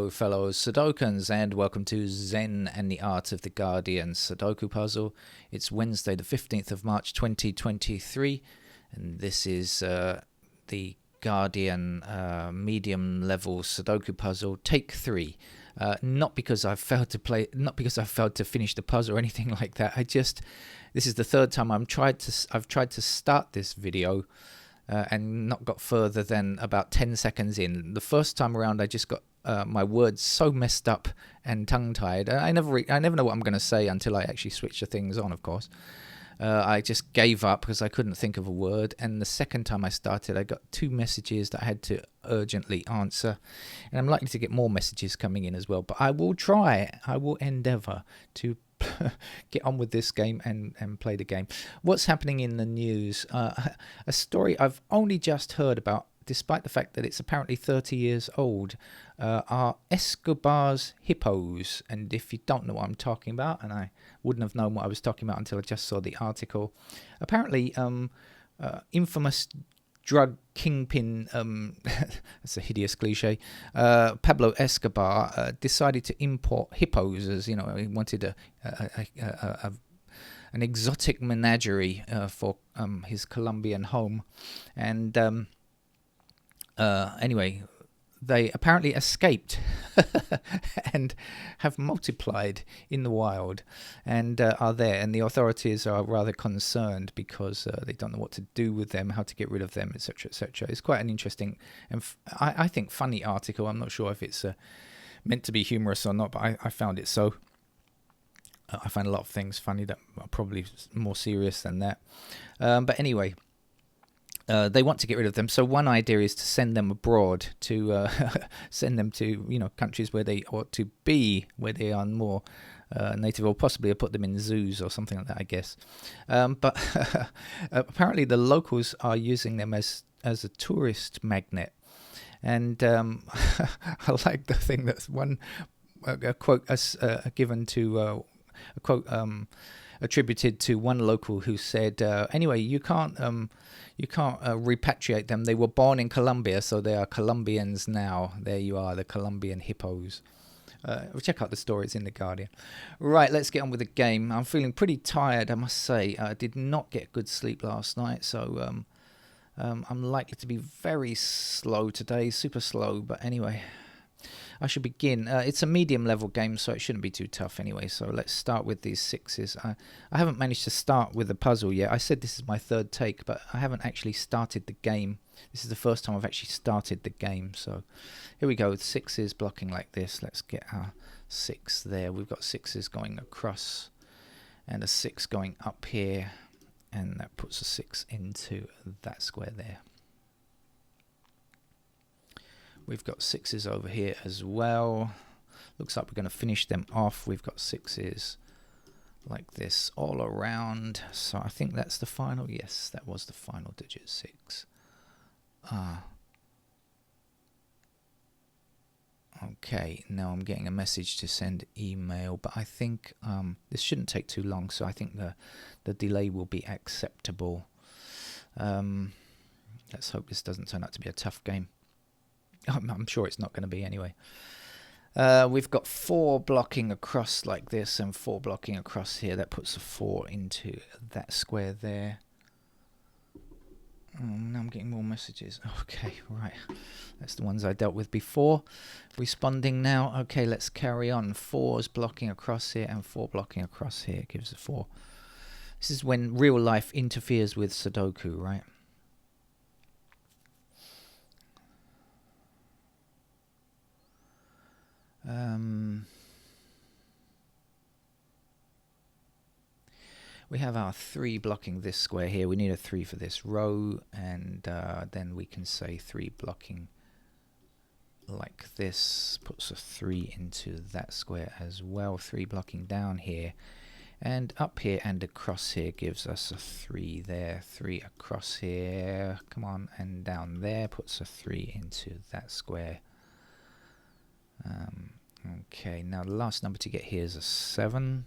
Hello, fellow Sudokans, and welcome to Zen and the Art of the Guardian Sudoku Puzzle. It's Wednesday, the 15th of March 2023, and this is the Guardian medium level Sudoku puzzle, take 3. Not because I've failed to finish the puzzle or anything like that. This is the third time I've tried to start this video and not got further than about 10 seconds in. The first time around, I just got my words so messed up and tongue-tied. I never know what I'm going to say until I actually switch the things on, of course. I just gave up because I couldn't think of a word. And the second time I started, I got 2 messages that I had to urgently answer. And I'm likely to get more messages coming in as well. But I will endeavour to get on with this game and play the game. What's happening in the news? A story I've only just heard about, despite the fact that it's apparently 30 years old, are Escobar's hippos. And if you don't know what I'm talking about, and I wouldn't have known what I was talking about until I just saw the article, apparently infamous drug kingpin, that's a hideous cliche, Pablo Escobar decided to import hippos, as you know, he wanted an exotic menagerie for his Colombian home. And anyway, they apparently escaped and have multiplied in the wild and are there. And the authorities are rather concerned because they don't know what to do with them, how to get rid of them, etc., etc. It's quite an interesting and I think funny article. I'm not sure if it's meant to be humorous or not, but I found it so. I find a lot of things funny that are probably more serious than that. But anyway, they want to get rid of them. So one idea is to send them abroad, to send them to countries where they ought to be, where they are more native, or possibly put them in zoos or something like that, I guess. But apparently the locals are using them as a tourist magnet. And I like the thing that's one a quote given to a quote attributed to one local who said, anyway, you can't repatriate them. They were born in Colombia, so they are Colombians now. There you are, the Colombian hippos. Check out the stories in The Guardian. Right, let's get on with the game. I'm feeling pretty tired, I must say. I did not get good sleep last night, so I'm likely to be very slow today, super slow. But anyway, I should begin. It's a medium level game, so it shouldn't be too tough anyway. So let's start with these 6s. I haven't managed to start with the puzzle yet. I said this is my third take, but I haven't actually started the game. This is the first time I've actually started the game. So here we go with 6s blocking like this. Let's get our 6 there. We've got 6s going across and a 6 going up here. And that puts a 6 into that square there. We've got 6s over here as well. Looks like we're going to finish them off. We've got 6s like this all around. So I think that's the final. Yes, that was the final digit, 6. Okay, now I'm getting a message to send email, but I think this shouldn't take too long, so I think the delay will be acceptable. Let's hope this doesn't turn out to be a tough game. I'm sure it's not going to be anyway. We've got 4 blocking across like this and 4 blocking across here. That puts a 4 into that square there. Now I'm getting more messages. Okay, right. That's the ones I dealt with before. Responding now. Okay, let's carry on. 4's blocking across here and 4 blocking across here gives a 4. This is when real life interferes with Sudoku, right? We have our 3 blocking this square here. We need a 3 for this row, and then we can say 3 blocking like this puts a 3 into that square as well. 3 blocking down here and up here and across here gives us a 3 there. 3 across here, come on, and down there puts a 3 into that square. Okay, now the last number to get here is a 7.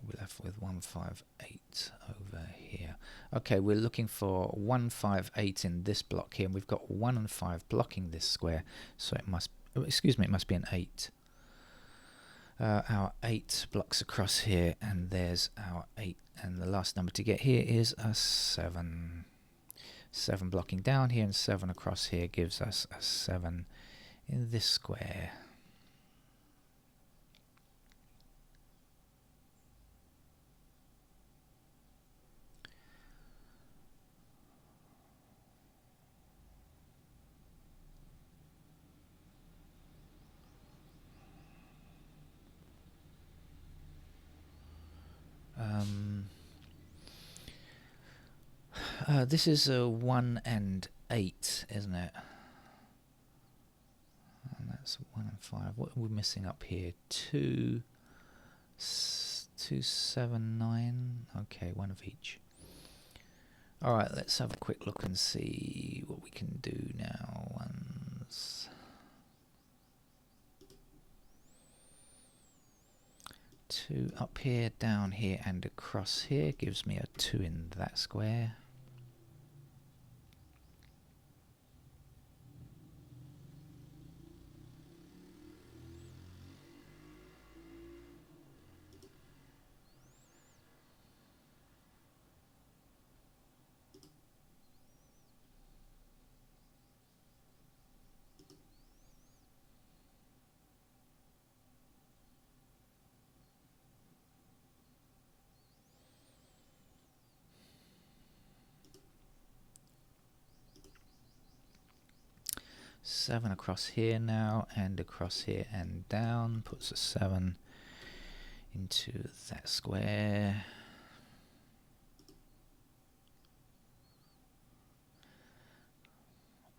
We'll have left with 158 over here. Okay, we're looking for 158 in this block here, and we've got 1 and 5 blocking this square, so it must, excuse me, it must be an 8. Our 8 blocks across here, and there's our 8, and the last number to get here is a 7. 7 blocking down here and 7 across here gives us a 7 in this square. This is a 1 and 8, isn't it? And that's 1 and 5. What are we missing up here? 2, 2, 7, 9. Okay, one of each. Alright, let's have a quick look and see what we can do now. 1s. 2 up here, down here, and across here gives me a 2 in that square. Seven across here now, and across here and down, puts a 7 into that square.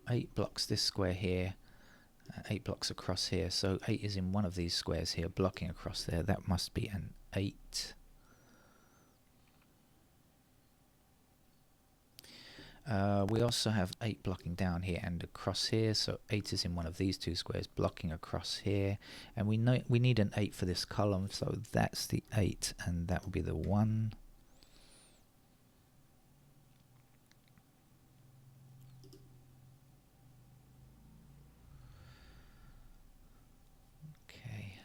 Eight blocks this square here, 8 blocks across here, so 8 is in one of these squares here, blocking across there. That must be an 8. We also have 8 blocking down here and across here, so 8 is in one of these 2 squares, blocking across here, and we know we need an 8 for this column, so that's the 8, and that will be the 1. Okay.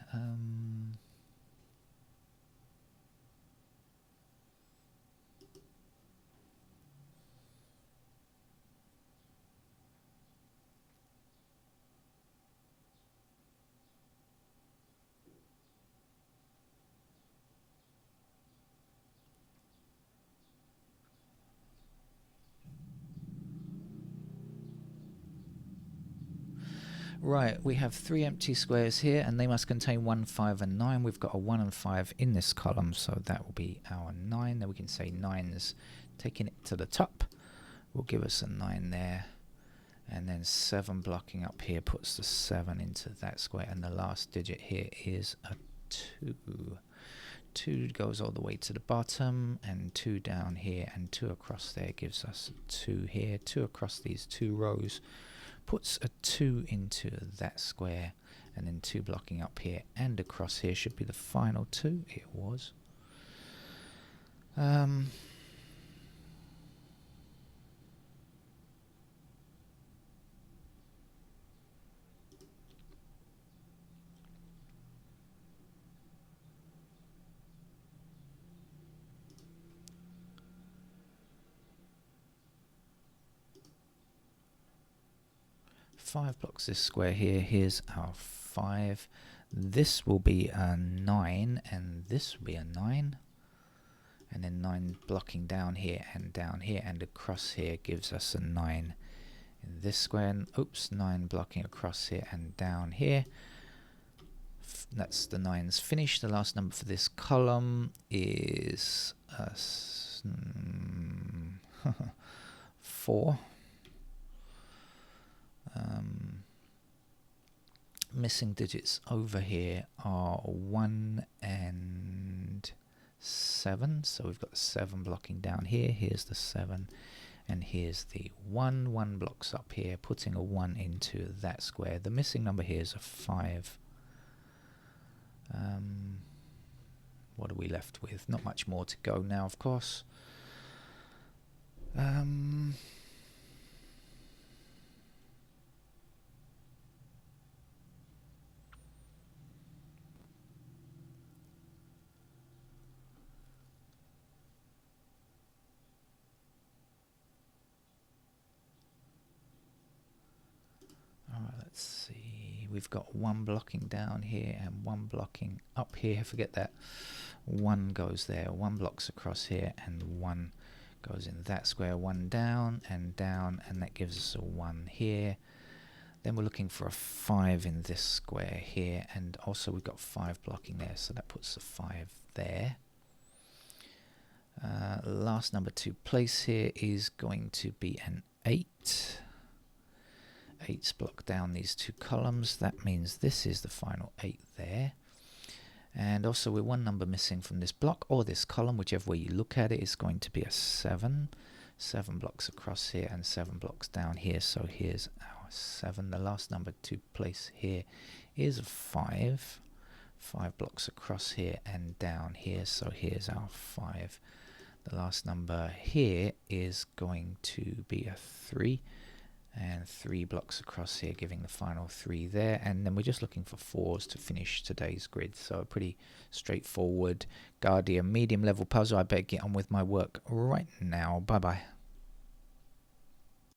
'Right, we have 3 empty squares here, and they must contain 1, 5, and 9. We've got a 1 and 5 in this column, so that will be our 9. Then we can say 9's taking it to the top will give us a 9 there. And then 7 blocking up here puts the 7 into that square, and the last digit here is a 2. 2 goes all the way to the bottom, and 2 down here, and 2 across there gives us a 2 here. 2 across these 2 rows puts a 2 into that square, and then 2 blocking up here and across here should be the final 2. It was. 5 blocks this square here. Here's our 5. This will be a 9, and this will be a 9. And then 9 blocking down here, and across here gives us a 9 in this square. And, oops, 9 blocking across here and down here. That's the 9's finished. The last number for this column is 4. Missing digits over here are 1 and 7, so we've got 7 blocking down here. Here's the 7, and here's the 1. 1 blocks up here, putting a 1 into that square. The missing number here is a 5. what are we left with? Not much more to go now, of course. Alright, let's see. We've got one blocking down here and one blocking up here. Forget that. One goes there, one blocks across here, and one goes in that square. One down, and that gives us a 1 here. Then we're looking for a 5 in this square here, and also we've got 5 blocking there, so that puts a 5 there. Last number to place here is going to be an 8. 8's blocked down these 2 columns. That means this is the final 8 there. And also we're 1 number missing from this block or this column, whichever way you look at it, is going to be a 7. 7 blocks across here and 7 blocks down here, so here's our 7. The last number to place here is a 5. 5 blocks across here and down here, so here's our 5. The last number here is going to be a 3, and 3 blocks across here, giving the final 3 there. And then we're just looking for 4s to finish today's grid, so a pretty straightforward Guardian medium level puzzle. I better get on with my work right now. Bye bye.